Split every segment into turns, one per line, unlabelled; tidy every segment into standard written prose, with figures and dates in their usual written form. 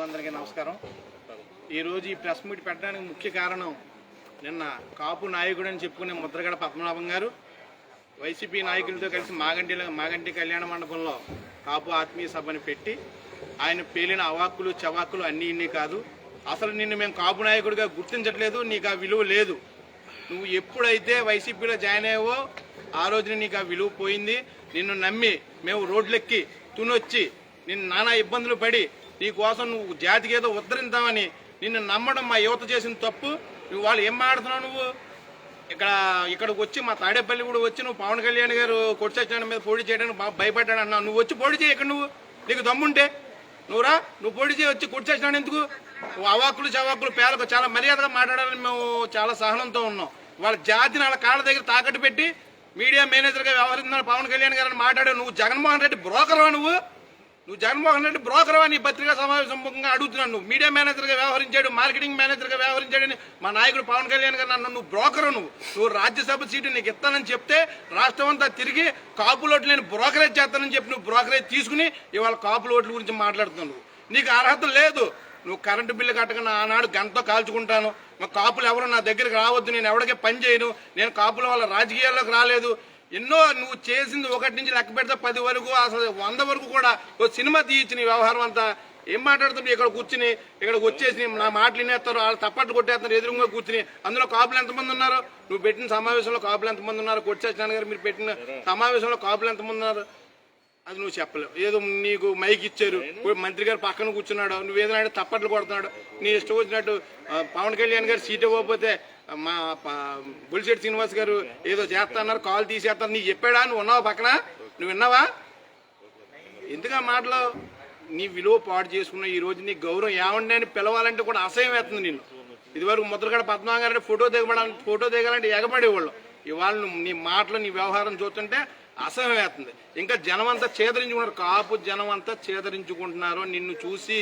మిత్రులందరికీ నమస్కారం. ఈరోజు ఈ ప్రెస్ మీట్ పెట్టడానికి ముఖ్య కారణం, నిన్న కాపు నాయకుడు అని చెప్పుకునే ముద్రగడ పద్మనాభం గారు వైసీపీ నాయకులతో కలిసి మాగంటి కళ్యాణ మండపంలో కాపు ఆత్మీయ సభని పెట్టి ఆయన పేలిన అవాక్కులు చవాక్కులు అన్నీ ఇన్ని కాదు, అసలు నిన్ను మేము కాపు నాయకుడిగా గుర్తించట్లేదు, నీకు ఆ విలువ లేదు, నువ్వు ఎప్పుడైతే వైసీపీలో జాయిన్ అయ్యావో ఆ రోజున నీకు ఆ విలువ పోయింది, నిన్ను నమ్మి మేము రోడ్లెక్కి తునొచ్చి నిన్ను నానా ఇబ్బందులు పడి నీకోసం నువ్వు జాతికి ఏదో ఉద్ధరిద్దామని నిన్ను నమ్మడం మా యువత చేసిన తప్పు. నువ్వు వాళ్ళు ఏం మాట్లాడుతున్నావు, నువ్వు ఇక్కడికి వచ్చి మా తాడేపల్లి కూడా వచ్చి నువ్వు పవన్ కళ్యాణ్ గారు కొట్టిసచ్చిన మీద పోటీ చేయడానికి భయపడ్డాడు అన్నావు. నువ్వు వచ్చి పోటీ చేయి, ఇక్కడ నీకు దమ్ముంటే నువ్వు పోటీ చేయి, వచ్చి కొట్టిసచ్చినాడు ఎందుకు? నువ్వు అవాకులు చవాకులు పేలకు చాలా మర్యాదగా మాట్లాడాలని మేము చాలా సహనంతో ఉన్నాం. వాళ్ళ జాతిని వాళ్ళ కాళ్ళ దగ్గర తాకట్టు పెట్టి మీడియా మేనేజర్గా వ్యవహరిస్తున్నాడు పవన్ కళ్యాణ్ గారిని మాట్లాడావు. నువ్వు జగన్మోహన్ రెడ్డి బ్రోకర్వా? నువ్వు జగన్మోహన్ రెడ్డి బ్రోకర్వా? నీ పత్రికా సమావేశం ముఖంగా అడుగుతున్నాను. నువ్వు మీడియా మేనేజర్గా వ్యవహరించాడు, మార్కెటింగ్ మేనేజర్గా వ్యవహరించాడని మా నాయకుడు పవన్ కళ్యాణ్ గారు నన్ను నువ్వు బ్రోకరు, నువ్వు రాజ్యసభ సీటు నీకు ఇస్తానని చెప్తే రాష్ట్రం అంతా తిరిగి కాపులు ఓట్లు నేను బ్రోకరేజ్ చేస్తానని చెప్పి నువ్వు బ్రోకరేజ్ తీసుకుని ఇవాళ కాపుల ఓట్ల గురించి మాట్లాడుతున్నావు. నీకు అర్హత లేదు. నువ్వు కరెంటు బిల్లు కట్టకుండా ఆనాడు గంటతో కాల్చుకుంటాను, మా కాపులు ఎవరు నా దగ్గరికి రావద్దు, నేను ఎవరికే పని చేయను, నేను కాపుల వల్ల రాజకీయాల్లోకి రాలేదు, ఎన్నో నువ్వు చేసింది 1 నుంచి లెక్క పెడితే 10 వరకు అసలు 100 వరకు కూడా ఓ సినిమా తీయించిన వ్యవహారం అంతా ఏం మాట్లాడుతుంది? ఇక్కడికి వచ్చేసి నా మాటలు వినేస్తారు, వాళ్ళు తప్పట్లు కొట్టేస్తారు, ఎదురుగా కూర్చుని. అందులో కాపులు ఎంతమంది ఉన్నారు? నువ్వు పెట్టిన సమావేశంలో కాపులు ఎంతమంది ఉన్నారు? కొట్టిసచ్చినారాయణ గారు మీరు పెట్టిన సమావేశంలో కాపులు ఎంతమంది ఉన్నారు? అది నువ్వు చెప్పలేవు. ఏదో నీకు మైక్ ఇచ్చారు, మంత్రి గారు పక్కన కూర్చున్నాడు, నువ్వు ఏదైనా తప్పట్లు కొడుతున్నాడు, నీ ఇష్టం వచ్చినట్టు. పవన్ కళ్యాణ్ గారు సీట్ ఇవ్వకపోతే మా బుల్లిశెట్టి శ్రీనివాస్ గారు ఏదో చేస్తున్నారు, కాల్ తీసేస్తారు, నీకు చెప్పాడా? నువ్వు ఉన్నావా పక్కన? నువ్వు విన్నావా? ఎందుకు ఆ మాటలు? నీ విలువ పాడు చేసుకున్న ఈ రోజు నీ గౌరవం ఏమండి అని పిలవాలంటే కూడా అసహ్యం వేస్తుంది నిన్ను. ఇదివరకు ముద్రగడ పద్మనాభం గారు ఫోటో దిగాలంటే ఎగబడేవాళ్ళు. ఇవాళ నీ మాటలు నీ వ్యవహారం చూస్తుంటే అసహ్యం వేస్తుంది. ఇంకా జనం అంతా చేదరించుకుంటారు, కాపు జనం అంతా చేదరించుకుంటున్నారు నిన్ను చూసి.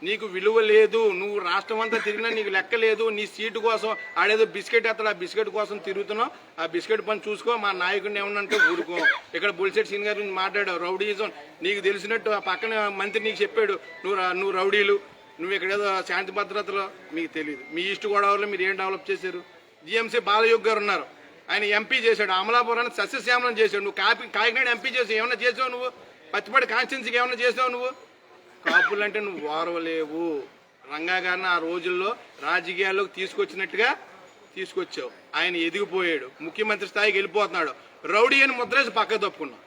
నీకు విలువ లేదు, నువ్వు రాష్ట్రం అంతా తిరిగినా నీకు లెక్క లేదు. నీ సీటు కోసం ఆడేదో బిస్కెట్ ఎత్తాడు, ఆ బిస్కెట్ కోసం తిరుగుతున్నావు. ఆ బిస్కెట్ పని చూసుకో. మా నాయకుడిని ఏమన్నంటే ఊరుకో. ఇక్కడ బుల్లిశెట్టి సీన్ గారి గురించి మాట్లాడావు, రౌడీజం నీకు తెలిసినట్టు. ఆ పక్కన మంత్రి నీకు చెప్పాడు నువ్వు రౌడీలు, నువ్వు ఇక్కడ ఏదో శాంతి భద్రతలో మీకు తెలియదు. మీ ఈస్ట్ గోదావరిలో మీరు ఏం డెవలప్ చేశారు? జిఎంసీ బాలయోగ్ గారు ఉన్నారు, ఆయన ఎంపీ చేశాడు, అమలాపురాన్ని సస్యశ్యామలం చేశాడు. నువ్వు కాకినాడ ఎంపీ చేసావు, ఏమన్నా చేసావు నువ్వు? పత్తిపాటి కాన్స్టిట్యున్సీకి ఏమన్నా చేసావు నువ్వు? కాపులంటే నువ్వు వారవలేవు. రంగా గారిని ఆ రోజుల్లో రాజకీయాల్లోకి తీసుకొచ్చినట్టుగా తీసుకొచ్చావు. ఆయన ఎదిగిపోయాడు, ముఖ్యమంత్రి స్థాయికి వెళ్ళిపోతున్నాడు. రౌడీ అని ముద్రేసి పక్కకు తప్పుకున్నావు.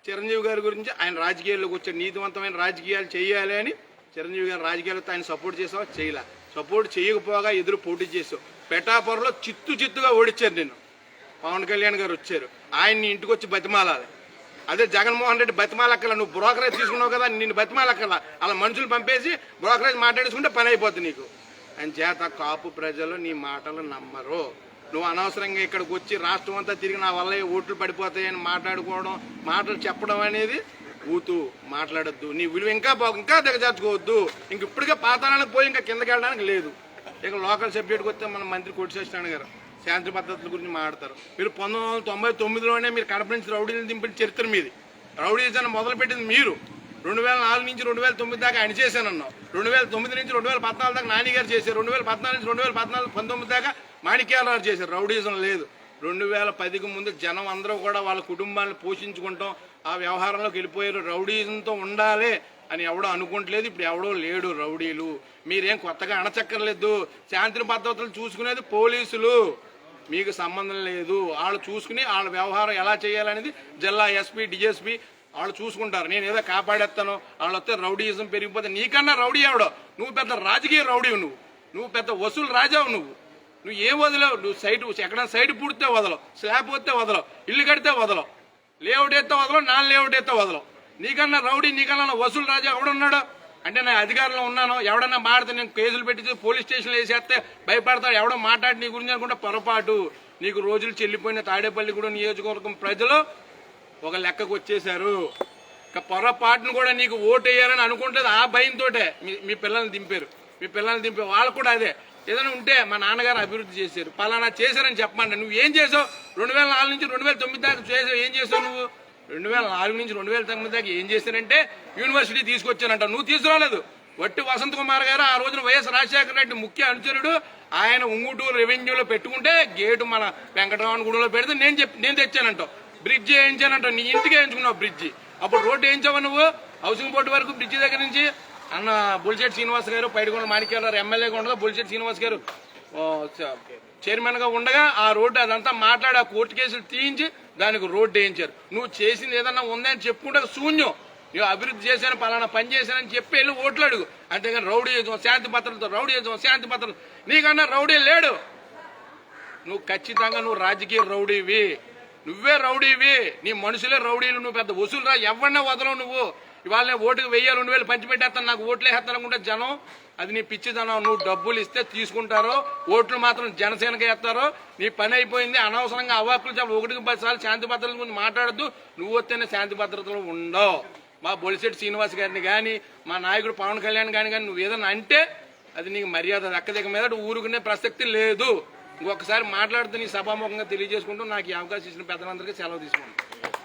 చిరంజీవి గారి గురించి ఆయన రాజకీయాల్లోకి వచ్చాడు, నీతివంతమైన రాజకీయాలు చేయాలి అని చిరంజీవి గారి రాజకీయాలతో ఆయన సపోర్ట్ చేసావా? చేయలే. సపోర్ట్ చేయకపోగా ఎదురు పోటీ చేసావు. పెటాపురంలో చిత్తుగా ఓడించారు నిన్ను. పవన్ కళ్యాణ్ గారు వచ్చారు, ఆయన్ని ఇంటికి వచ్చి బతిమాలాలి. అదే జగన్మోహన్ రెడ్డి బతిమాలక్కల, నువ్వు బ్రోకరేజ్ తీసుకున్నావు కదా, నిన్ను బతిమాలక్కల. అలా మనుషులు పంపేసి బ్రోకరేజ్ మాట్లాడేసుకుంటే పని అయిపోతుంది నీకు. అని చేత కాపు ప్రజలు నీ మాటలు నమ్మరు. నువ్వు అనవసరంగా ఇక్కడికి వచ్చి రాష్ట్రం అంతా తిరిగి నా వల్ల ఓట్లు పడిపోతాయని మాట్లాడుకోవడం, మాటలు చెప్పడం అనేది మాట్లాడొద్దు. నీ విలువ ఇంకా దిగజార్చుకోవద్దు. ఇంక ఇప్పటికే పాతాళానికి పోయి ఇంకా కిందకి వెళ్ళడానికి లేదు. ఇక లోకల్ సబ్జెక్ట్కి వస్తే మన మంత్రి కొట్టిసచ్చినారాయణ గారు శాంతి పద్ధతుల గురించి మాట్లాడతారు. మీరు 1999లోనే మీరు కడప నుంచి రౌడీలు దింపిన చరిత్ర మీది. రౌడీజాన్ని మొదలుపెట్టింది మీరు. 2004 నుంచి 2009 దాకా ఆయన చేశానన్నావు. 2009 నుంచి 2014 దాకా నాని గారు చేశారు. 2014 నుంచి 2019 దాకా మాణిక్యాలరావు చేశారు. రౌడీజం లేదు. 2010కి ముందు జనం అందరూ కూడా వాళ్ళ కుటుంబాన్ని పోషించుకుంటాం ఆ వ్యవహారంలోకి వెళ్ళిపోయారు. రౌడీజంతో ఉండాలి అని ఎవడో అనుకుంటలేదు. ఇప్పుడు ఎవడో లేడు రౌడీలు. మీరేం కొత్తగా అణచక్కర్లేదు. శాంతి భద్రతలు చూసుకునేది పోలీసులు, మీకు సంబంధం లేదు. వాళ్ళు చూసుకుని వాళ్ళ వ్యవహారం ఎలా చేయాలనేది జిల్లా ఎస్పీ డిఎస్పీ వాళ్ళు చూసుకుంటారు. నేను ఏదో కాపాడేస్తాను, వాళ్ళు వస్తే రౌడీయిజం పెరిగిపోతే నీకన్నా రౌడీ ఎవడో. నువ్వు పెద్ద రాజకీయ రౌడీ, నువ్వు పెద్ద వసూలు రాజావు. నువ్వు ఏం వదలవు. నువ్వు ఎక్కడైనా సైడ్ పుడితే వదలవు, స్లాబ్ వస్తే వదలవు, ఇల్లు కడితే వదలవు, లేఅవుట్ ఎత్తే వదలవు, లేఅవుట్ ఎత్తే వదలవు. నీకన్నా రౌడీ, నీకన్నా వసూలు రాజా ఎవడున్నాడు? అంటే నేను అధికారంలో ఉన్నాను, ఎవడన్నా మాడితే నేను కేసులు పెట్టి పోలీస్ స్టేషన్లో వేసేస్తే భయపడతాడు. ఎవడో మాట్లాడి నీ గురించి అనుకుంటే పొరపాటు. నీకు రోజులు చెల్లిపోయిన తాడేపల్లిగూడెం నియోజకవర్గం ప్రజలు ఒక లెక్కకు వచ్చేశారు. ఇక పొరపాటును కూడా నీకు ఓటు వేయాలని అనుకుంటుంది. ఆ భయంతో మీ పిల్లల్ని దింపారు. వాళ్ళకు కూడా అదే ఏదైనా ఉంటే మా నాన్నగారు అభివృద్ధి చేశారు, పలానా చేశారని చెప్పమంటే నువ్వు ఏం చేసావు? 2004 నుంచి 2009 దాకా చేసావు. ఏం చేసావు నువ్వు? 2004 నుంచి 2009 దాకా ఏం చేశారంటే యూనివర్సిటీ తీసుకొచ్చానంట. నువ్వు తీసుకురాలేదు.
వట్టి వసంత్ కుమార్ గారు ఆ రోజున వైఎస్ రాజశేఖర రెడ్డి ముఖ్య అనుచరుడు. ఆయన ఉంగుటూరు రెవెన్యూలో పెట్టుకుంటే గేటు మన వెంకటరామన్ గుడిలో పెడితే నేను తెచ్చానంటావు. బ్రిడ్జి వేయించానంటావు. నీ ఇంటికి వేయించుకున్నావు బ్రిడ్జి. అప్పుడు రోడ్డు వేయించావా నువ్వు? హౌసింగ్ బోర్డు వరకు బ్రిడ్జి దగ్గర నుంచి అన్న బొలిశెట్టి శ్రీనివాస్ గారు, పైడికొండ మాణిక్యాల ఎమ్మెల్యేగా ఉండగా బొలిశెట్టి శ్రీనివాస్ గారు చైర్మన్ గా ఉండగా ఆ రోడ్డు అదంతా మాట్లాడి ఆ కోర్టు కేసులు తీయించి దానికి రోడ్డు వేయించారు. నువ్వు చేసింది ఏదన్నా ఉందని చెప్పుకుంటే శూన్యం. నువ్వు అభివృద్ధి చేశాను, పలానా పని చేశానని చెప్పి వెళ్ళి ఓట్లు అడుగు. అంతేగాని రౌడీ శాంతి భద్రతతో రౌడీ శాంతి భద్రత నీకన్నా రౌడీ లేడు. నువ్వు ఖచ్చితంగా నువ్వు రాజకీయ రౌడీవి, నువ్వే రౌడీవి, నీ మనుషులే రౌడీలు. నువ్వు పెద్ద వసూలు రా, ఎవరినే వదలవు నువ్వు. ఇవాళ నేను ఓటుకు 1000 2000 పంచిపెట్టేస్తాను, నాకు ఓట్లు వేస్తానుకుంటే జనం, అది నీ పిచ్చిదనం. నువ్వు డబ్బులు ఇస్తే తీసుకుంటారో, ఓట్లు మాత్రం జనసేనకి వేస్తారో. నీ పని అయిపోయింది. అనవసరంగా అవాకులు చెప్పి 1కి 10 సార్లు శాంతి భద్రతల గురించి మాట్లాడద్దు. నువ్వు వస్తేనే శాంతి భద్రతలు ఉండవు. మా బొలిశెట్టి శ్రీనివాస్ గారిని కానీ మా నాయకుడు పవన్ కళ్యాణ్ కానీ నువ్వు ఏదన్నా అంటే అది నీకు మర్యాద దక్కదిక మీద ఊరుకునే ప్రసక్తి లేదు. ఇంకొకసారి మాట్లాడుతూ నీ సభాముఖంగా తెలియజేసుకుంటూ నాకు ఈ అవకాశం ఇచ్చిన పెద్దలందరికీ సెలవు తీసుకుంటాను.